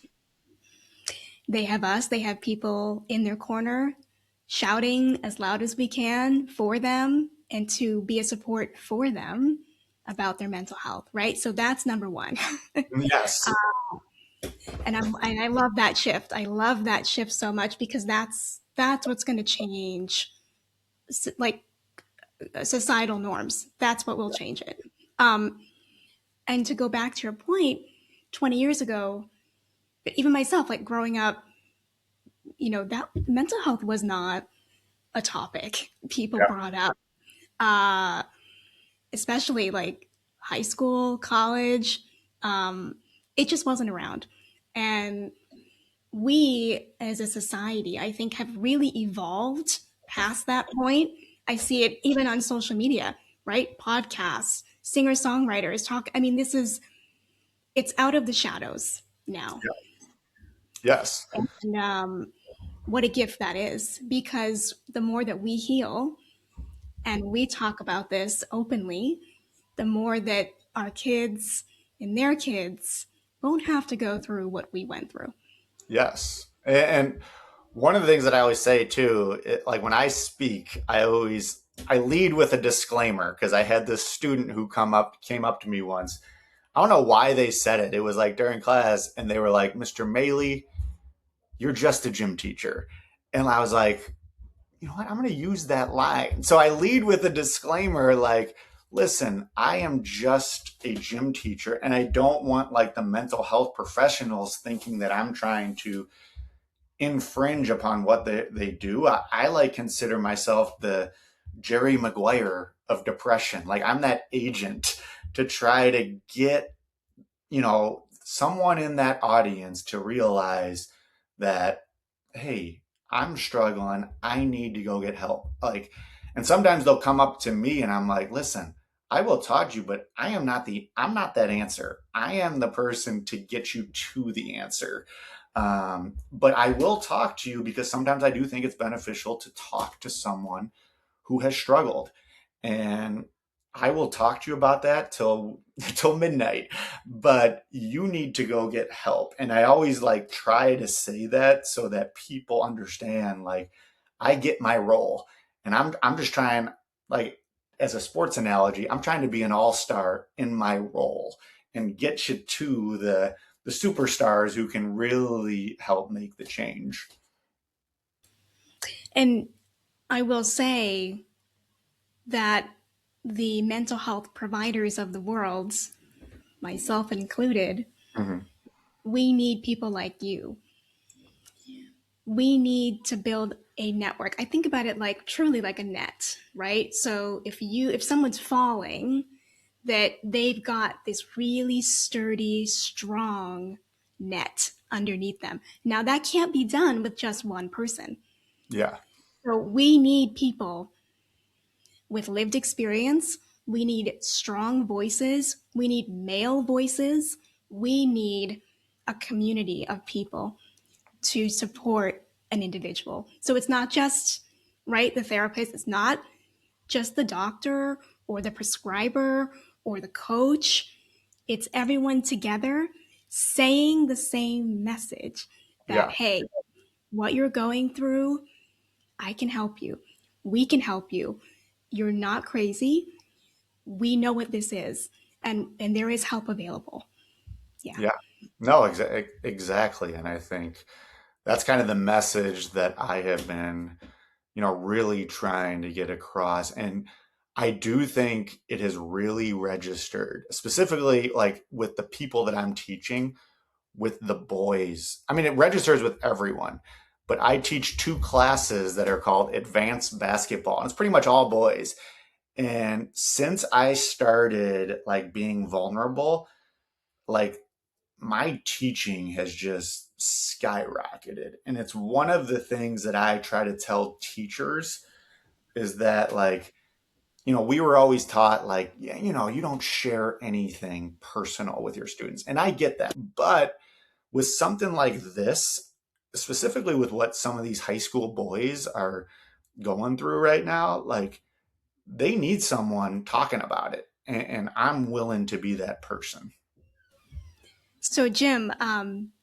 Speaker 1: They have us. They have people in their corner shouting as loud as we can for them and to be a support for them about their mental health, right? So that's number one.
Speaker 2: Yes.
Speaker 1: And I love that shift. I love that shift so much because that's what's going to change, like societal norms. That's what will change it. Um, and to go back to your point, 20 years ago, even myself, like growing up, that mental health was not a topic people
Speaker 2: Yeah.
Speaker 1: brought up, uh, especially like high school, college. Um, it just wasn't around. And we as a society, I think, have really evolved past that point. I see it even on social media, right? Podcasts, singer songwriters talk. I mean, it's out of the shadows now.
Speaker 2: Yeah. Yes.
Speaker 1: And what a gift that is, because the more that we heal and we talk about this openly, the more that our kids and their kids won't have to go through what we went through.
Speaker 2: Yes. And one of the things that I always say too, like when I speak, I lead with a disclaimer, because I had this student who came up to me once. I don't know why they said it. It was like during class, and they were like, "Mr. Maley, you're just a gym teacher." And I was like, you know what? I'm going to use that line. So I lead with a disclaimer like, listen, I am just a gym teacher, and I don't want like the mental health professionals thinking that I'm trying to infringe upon what they do. I like consider myself the Jerry Maguire of depression. Like I'm that agent to try to get, someone in that audience to realize that, hey, I'm struggling. I need to go get help. Like, and sometimes they'll come up to me and I'm like, listen, I will talk to you, but I'm not that answer. I am the person to get you to the answer. But I will talk to you because sometimes I do think it's beneficial to talk to someone who has struggled. And I will talk to you about that till till midnight, but you need to go get help. And I always like try to say that so that people understand like I get my role. And I'm just trying, like, as a sports analogy, I'm trying to be an all-star in my role and get you to the superstars who can really help make the change.
Speaker 1: And I will say that the mental health providers of the world, myself included,
Speaker 2: Mhm.
Speaker 1: we need people like you. We need to build a network. I think about it like truly like a net, right? So if someone's falling, that they've got this really sturdy, strong net underneath them. Now that can't be done with just one person.
Speaker 2: Yeah.
Speaker 1: So we need people with lived experience. We need strong voices. We need male voices. We need a community of people to support an individual. So it's not just, right, the therapist, it's not just the doctor or the prescriber or the coach. It's everyone together saying the same message that,
Speaker 2: Yeah.
Speaker 1: hey, what you're going through, I can help you. We can help you. You're not crazy. We know what this is, and there is help available. Yeah.
Speaker 2: Yeah. No, exactly. And I think that's kind of the message that I have been, really trying to get across. And I do think it has really registered, specifically like with the people that I'm teaching, with the boys. I mean, it registers with everyone, but I teach two classes that are called advanced basketball, and it's pretty much all boys. And since I started like being vulnerable, like my teaching has just skyrocketed. And it's one of the things that I try to tell teachers is that, like, we were always taught, like, yeah, you don't share anything personal with your students. And I get that. But with something like this, specifically with what some of these high school boys are going through right now, like, they need someone talking about it. And I'm willing to be that person.
Speaker 1: So, Jim,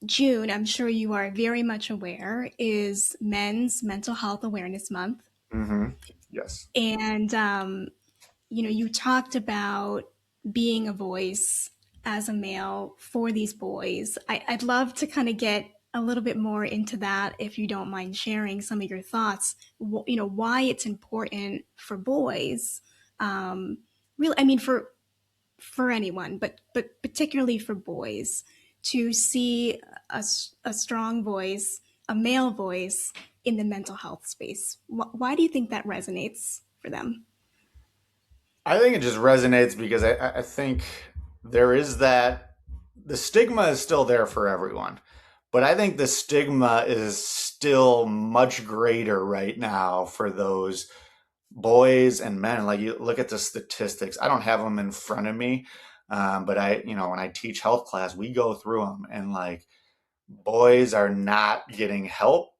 Speaker 1: June, I'm sure you are very much aware, is Men's Mental Health Awareness Month.
Speaker 2: Mm-hmm. Yes.
Speaker 1: And, you talked about being a voice as a male for these boys. I'd love to kind of get a little bit more into that if you don't mind sharing some of your thoughts, why it's important for boys. Really, I mean, for anyone, but particularly for boys, to see a strong voice, a male voice in the mental health space. Why do you think that resonates for them?
Speaker 2: I think it just resonates because I think there is that the stigma is still there for everyone. But I think the stigma is still much greater right now for those boys and men. Like, you look at the statistics, I don't have them in front of me. But when I teach health class, we go through them, and like, boys are not getting help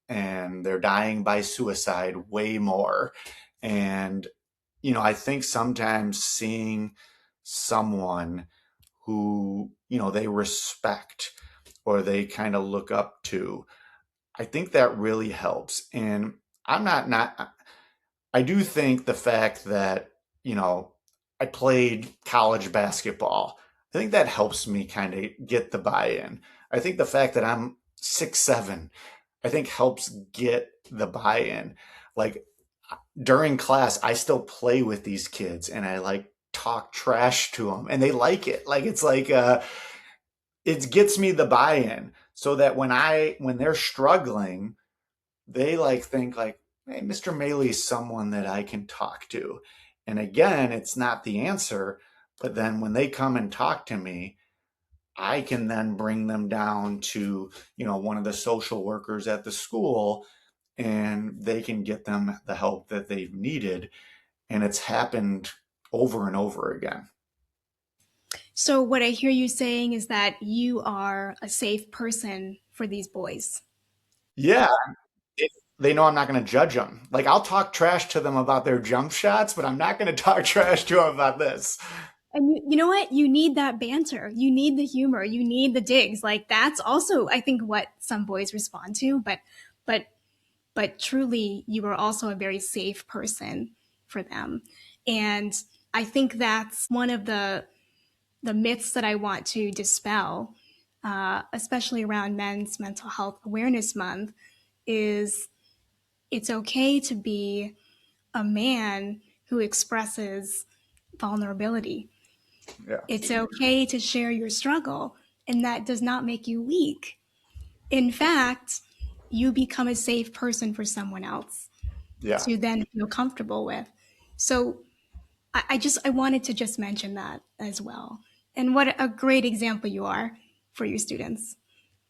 Speaker 2: and they're dying by suicide way more. And I think sometimes seeing someone who, they respect or they kind of look up to, I think that really helps. And I'm not, I do think the fact that, you know, I played college basketball, I think that helps me kind of get the buy in. I think the fact that I'm 6'7", I think helps get the buy in. Like, during class, I still play with these kids and I like talk trash to them and they like it. Like, it's like, it gets me the buy in so that when they're struggling, they like think like, hey, Mr. Maley is someone that I can talk to. And again, it's not the answer, but then when they come and talk to me, I can then bring them down to, one of the social workers at the school, and they can get them the help that they've needed. And it's happened over and over again.
Speaker 1: So, what I hear you saying is that you are a safe person for these boys.
Speaker 2: Yeah, if they know I'm not going to judge them. Like, I'll talk trash to them about their jump shots, but I'm not going to talk trash to them about this.
Speaker 1: And you know what? You need that banter. You need the humor. You need the digs. Like that's also, I think, what some boys respond to. But, but truly, you are also a very safe person for them. And I think that's one of the myths that I want to dispel, especially around Men's Mental Health Awareness Month, is it's okay to be a man who expresses vulnerability.
Speaker 2: Yeah.
Speaker 1: It's okay to share your struggle, and that does not make you weak. In fact, you become a safe person for someone else
Speaker 2: Yeah.
Speaker 1: to then feel comfortable with. So I wanted to just mention that as well. And what a great example you are for your students.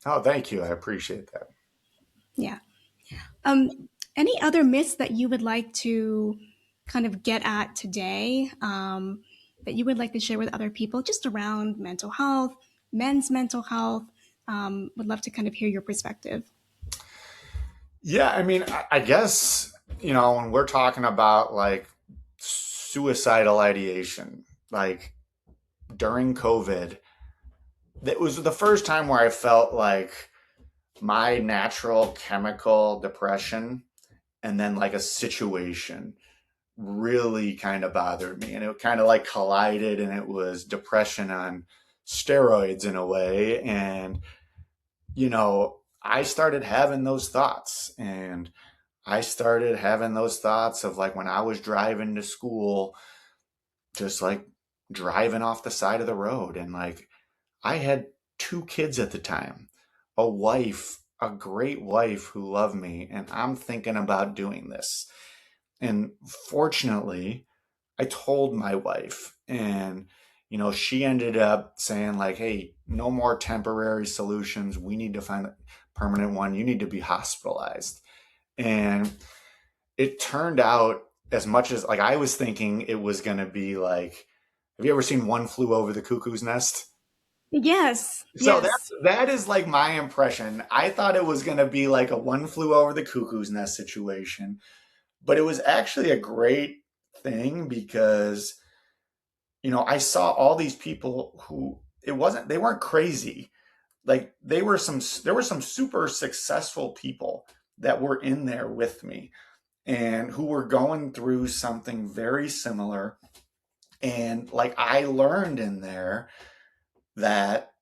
Speaker 2: Oh, thank you. I appreciate that.
Speaker 1: Yeah. Any other myths that you would like to kind of get at today, that you would like to share with other people just around mental health, men's mental health? Would love to kind of hear your perspective.
Speaker 2: Yeah, I mean, I guess, when we're talking about like suicidal ideation, like during COVID, that was the first time where I felt like my natural chemical depression and then like a situation really kind of bothered me. And it kind of like collided, and it was depression on steroids in a way. And, I started having those thoughts. And I started having those thoughts of like when I was driving to school, just like driving off the side of the road. And like I had two kids at the time, a wife, a great wife who loved me. And I'm thinking about doing this. And fortunately, I told my wife, and she ended up saying like, "Hey, no more temporary solutions. We need to find a permanent one. You need to be hospitalized." And it turned out, as much as like I was thinking it was going to be like, have you ever seen One Flew Over the Cuckoo's Nest?
Speaker 1: Yes,
Speaker 2: So
Speaker 1: yes.
Speaker 2: that is like my impression. I thought it was going to be like a One Flew Over the Cuckoo's Nest situation, but it was actually a great thing because I saw all these people who they weren't crazy. Like there were some super successful people that were in there with me and who were going through something very similar. And like I learned in there that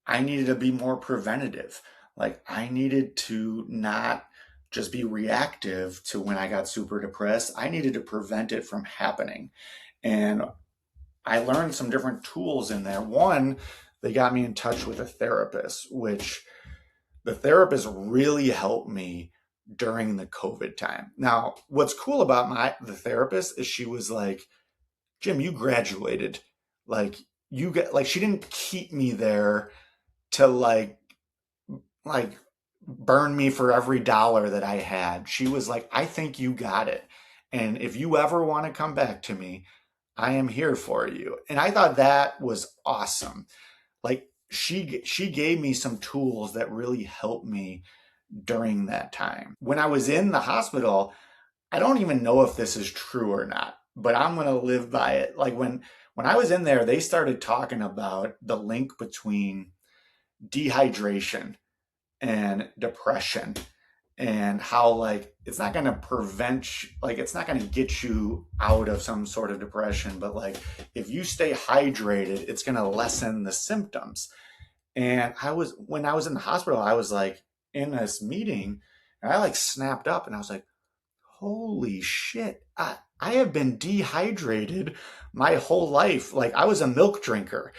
Speaker 2: I needed to be more preventative. Like I needed to not just be reactive to when I got super depressed. I needed to prevent it from happening. And I learned some different tools in there. One, they got me in touch with a therapist, which the therapist really helped me during the COVID time. Now, what's cool about the therapist is she was like, "Jim, you graduated. Like you get like she didn't keep me there to like burn me for every dollar that I had. She was like, "I think you got it. And if you ever want to come back to me, I am here for you." And I thought that was awesome. Like she gave me some tools that really helped me during that time. When I was in the hospital, I don't even know if this is true or not, but I'm going to live by it. Like when I was in there, they started talking about the link between dehydration and depression, and how like it's not going to like it's not going to get you out of some sort of depression, but like if you stay hydrated, it's going to lessen the symptoms. And when I was in the hospital, I was like in this meeting, and I like snapped up, and I was like, holy shit, I have been dehydrated my whole life. Like I was a milk drinker,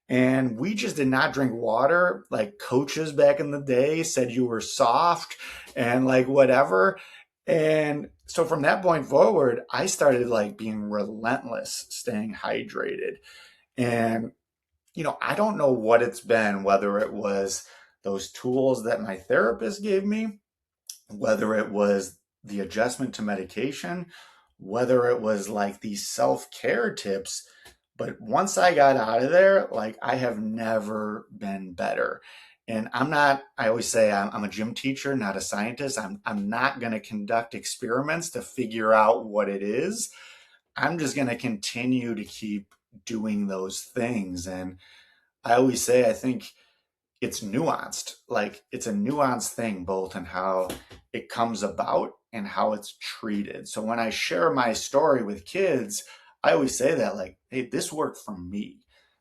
Speaker 2: and we just did not drink water. Like coaches back in the day said you were soft and like whatever. And so from that point forward, I started like being relentless, staying hydrated. And, I don't know what it's been, whether it was those tools that my therapist gave me, whether it was the adjustment to medication, whether it was like these self care tips. But once I got out of there, like I have never been better. And I always say I'm a gym teacher, not a scientist. I'm not going to conduct experiments to figure out what it is. I'm just going to continue to keep doing those things. And I always say, I think it's nuanced. Like it's a nuanced thing, both in how it comes about and how it's treated. So when I share my story with kids, I always say that, like, hey, this worked for me.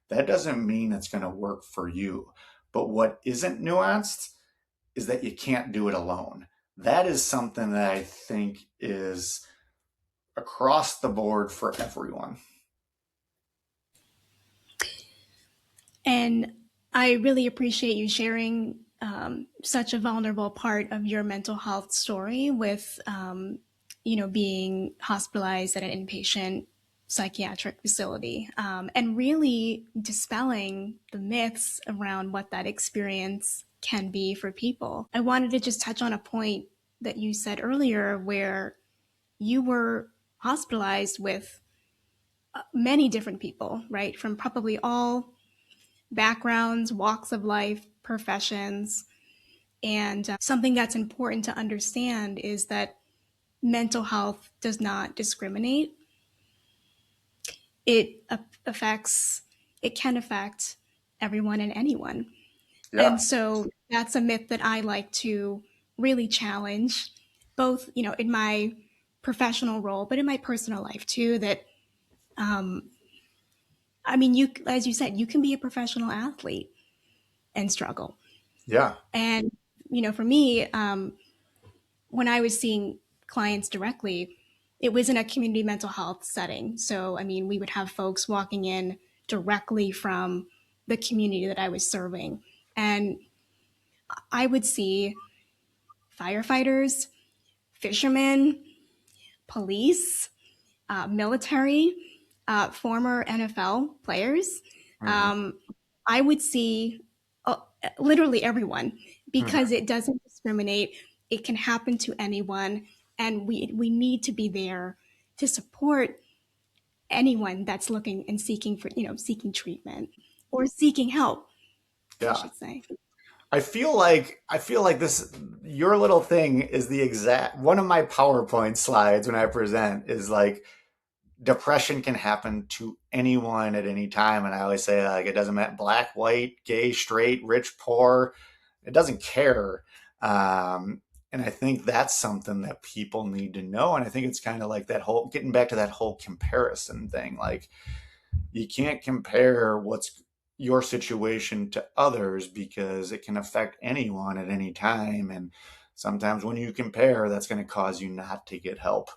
Speaker 2: That doesn't mean it's going to work for you. But what isn't nuanced is that you can't do it alone. That is something that I think is across the board for everyone.
Speaker 1: And I really appreciate you sharing such a vulnerable part of your mental health story with, being hospitalized at an inpatient psychiatric facility, and really dispelling the myths around what that experience can be for people. I wanted to just touch on a point that you said earlier where you were hospitalized with many different people, right? From probably all backgrounds, walks of life, professions. And something that's important to understand is that mental health does not discriminate. It affects, it can affect everyone and anyone.
Speaker 2: Yeah.
Speaker 1: And so that's a myth that I like to really challenge, both, in my professional role, but in my personal life too. That, um, I mean, as you said, you can be a professional athlete and struggle.
Speaker 2: Yeah.
Speaker 1: And, for me, when I was seeing clients directly, it was in a community mental health setting. So, I mean, we would have folks walking in directly from the community that I was serving. And I would see firefighters, fishermen, police, military, former NFL players.
Speaker 2: Hmm.
Speaker 1: Um, I would see uh, literally everyone
Speaker 2: Hmm.
Speaker 1: because it doesn't discriminate. It can happen to anyone, and we need to be there to support anyone that's looking and seeking for seeking treatment or seeking help, I
Speaker 2: Yeah.
Speaker 1: should say.
Speaker 2: I feel like this your little thing is the exact one of my PowerPoint slides when I present is like depression can happen to anyone at any time. And I always say, like, it doesn't matter black, white, gay, straight, rich, poor, it doesn't care. Um, and I think that's something that people need to know. And I think it's kind of like that whole getting back to that whole comparison thing. Like, you can't compare what's your situation to others because it can affect anyone at any time. And sometimes when you compare, that's going to cause you not to get help.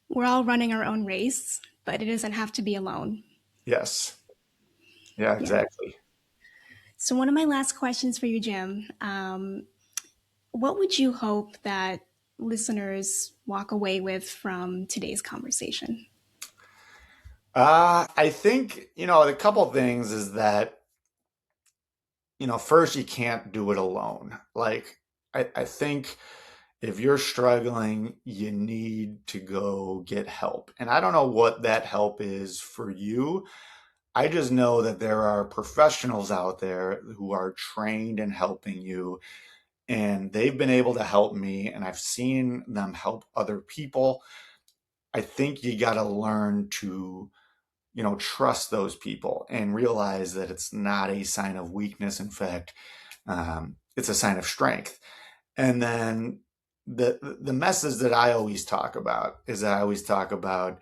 Speaker 1: We're all running our own race, but it doesn't have to be alone.
Speaker 2: Yes. Yeah,
Speaker 1: Yeah.
Speaker 2: exactly.
Speaker 1: So, one of my last questions for you, Jim, what would you hope that listeners walk away with from today's conversation?
Speaker 2: I think, a couple things is that, first, you can't do it alone. Like, I think if you're struggling, you need to go get help. And I don't know what that help is for you. I just know that there are professionals out there who are trained in helping you, and they've been able to help me, and I've seen them help other people. I think you got to learn to trust those people and realize that it's not a sign of weakness. In fact, it's a sign of strength. And then the message that I always talk about is I always talk about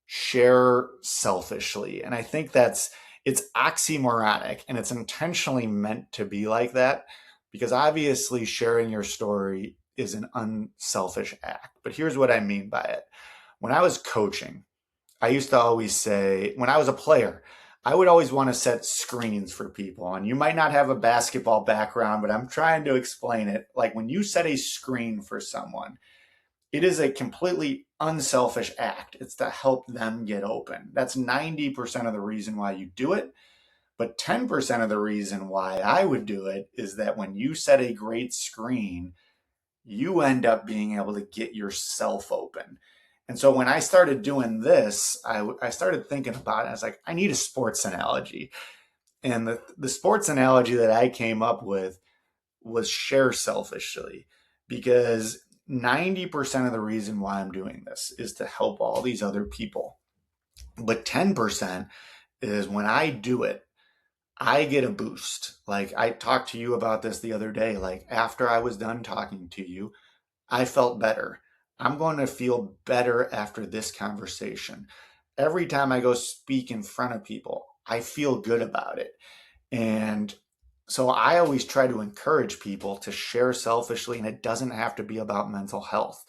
Speaker 2: share selfishly. And I think it's oxymoronic and it's intentionally meant to be like that because obviously sharing your story is an unselfish act. But here's what I mean by it. When I was coaching, I used to always say, when I was a player, I would always want to set screens for people. And you might not have a basketball background, but I'm trying to explain it. Like when you set a screen for someone, it is a completely unselfish act. It's to help them get open. That's 90% of the reason why you do it. But 10% of the reason why I would do it is that when you set a great screen, you end up being able to get yourself open. And so when I started doing this, I started thinking about it. I was like, I need a sports analogy. And the sports analogy that I came up with was share selfishly because 90% of the reason why I'm doing this is to help all these other people. But 10% is when I do it, I get a boost. Like I talked to you about this the other day. Like after I was done talking to you, I felt better. I'm going to feel better after this conversation. Every time I go speak in front of people, I feel good about it. And so I always try to encourage people to share selfishly, and it doesn't have to be about mental health.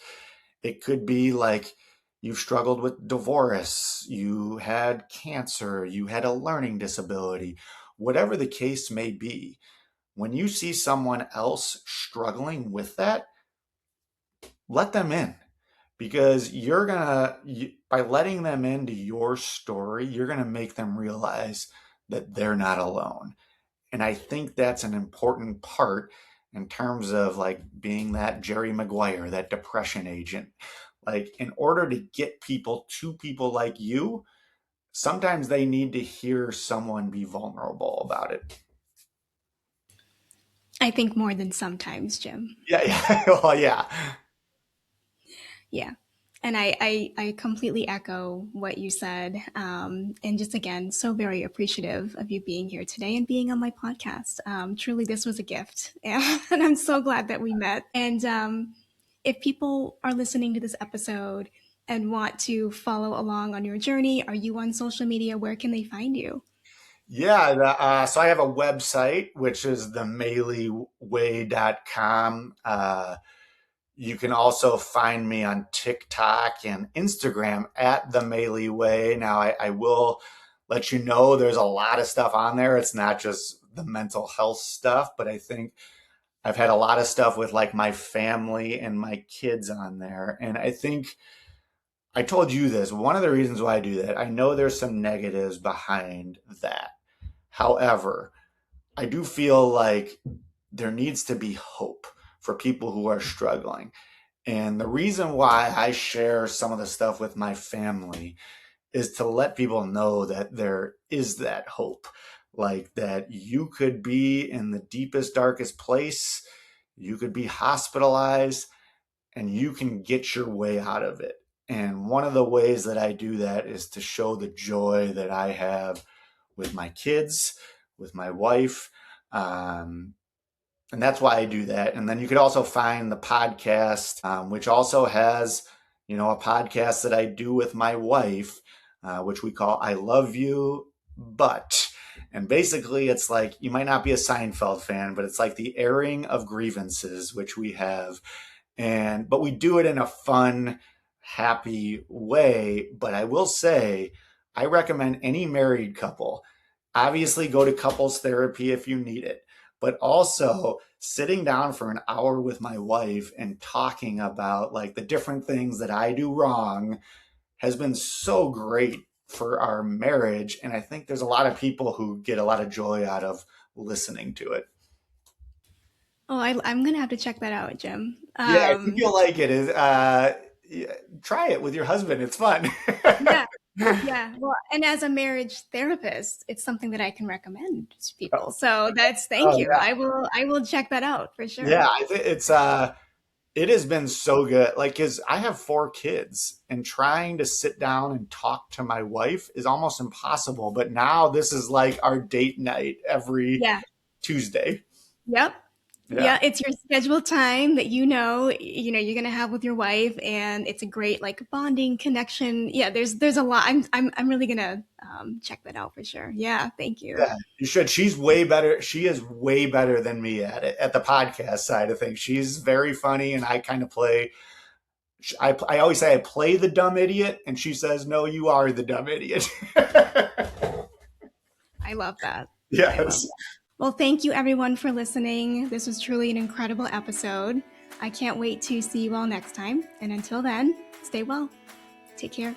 Speaker 2: It could be like you've struggled with divorce, you had cancer, you had a learning disability, whatever the case may be. When you see someone else struggling with that, let them in because by letting them into your story, you're going to make them realize that they're not alone. And I think that's an important part in terms of like being that Jerry Maguire, that depression agent. Like, in order to get people to people like you, sometimes they need to hear someone be vulnerable about it.
Speaker 1: I think more than sometimes, Jim.
Speaker 2: Yeah, yeah. Well, yeah.
Speaker 1: Yeah. And I completely echo what you said. And just again, so very appreciative of you being here today and being on my podcast. Truly, this was a gift. And I'm so glad that we met. And if people are listening to this episode and want to follow along on your journey, are you on social media? Where can they find you?
Speaker 2: Yeah, so I have a website, which is the MaleyWay.com. You can also find me on TikTok and Instagram at the Maley Way. Now, I will let you know there's a lot of stuff on there. It's not just the mental health stuff, but I think I've had a lot of stuff with like my family and my kids on there. And I think I told you this. One of the reasons why I do that, I know there's some negatives behind that. However, I do feel like there needs to be hope for people who are struggling. And the reason why I share some of the stuff with my family is to let people know that there is that hope, like that you could be in the deepest, darkest place, you could be hospitalized, and you can get your way out of it. And one of the ways that I do that is to show the joy that I have with my kids, with my wife. Um, and that's why I do that. And then you could also find the podcast, which also has, a podcast that I do with my wife, which we call I Love You, But. And basically, it's like you might not be a Seinfeld fan, but it's like the airing of grievances, which we have. But we do it in a fun, happy way. But I will say, I recommend any married couple obviously go to couples therapy if you need it, but also sitting down for an hour with my wife and talking about like the different things that I do wrong has been so great for our marriage. And I think there's a lot of people who get a lot of joy out of listening to it.
Speaker 1: Oh, I'm going to have to check that out, Jim.
Speaker 2: Yeah, I think you'll like it. Yeah, try it with your husband. It's fun.
Speaker 1: Yeah. Yeah. Well, and as a marriage therapist, it's something that I can recommend to people. So thank
Speaker 2: Oh
Speaker 1: you.
Speaker 2: yeah,
Speaker 1: I will check that out for
Speaker 2: yeah.
Speaker 1: sure.
Speaker 2: I think it has been so good. Like, cause I have 4 kids, and trying to sit down and talk to my wife is almost impossible. But now this is like our date night every
Speaker 1: Yeah.
Speaker 2: Tuesday.
Speaker 1: Yep.
Speaker 2: Yeah,
Speaker 1: Yeah, it's your scheduled time that you're gonna have with your wife, and it's a great like bonding connection. Yeah, there's a lot. I'm really gonna check that out for sure. Yeah, thank you.
Speaker 2: yeah. You should. She's way better. She is way better than me at it, at the podcast side of things. She's very funny, and I kind of play. I always say I play the dumb idiot, and she says, "No, you are the dumb idiot."
Speaker 1: I love that. I love
Speaker 2: Yes.
Speaker 1: that. Well, thank you everyone for listening. This was truly an incredible episode. I can't wait to see you all next time. And until then, stay well. Take care.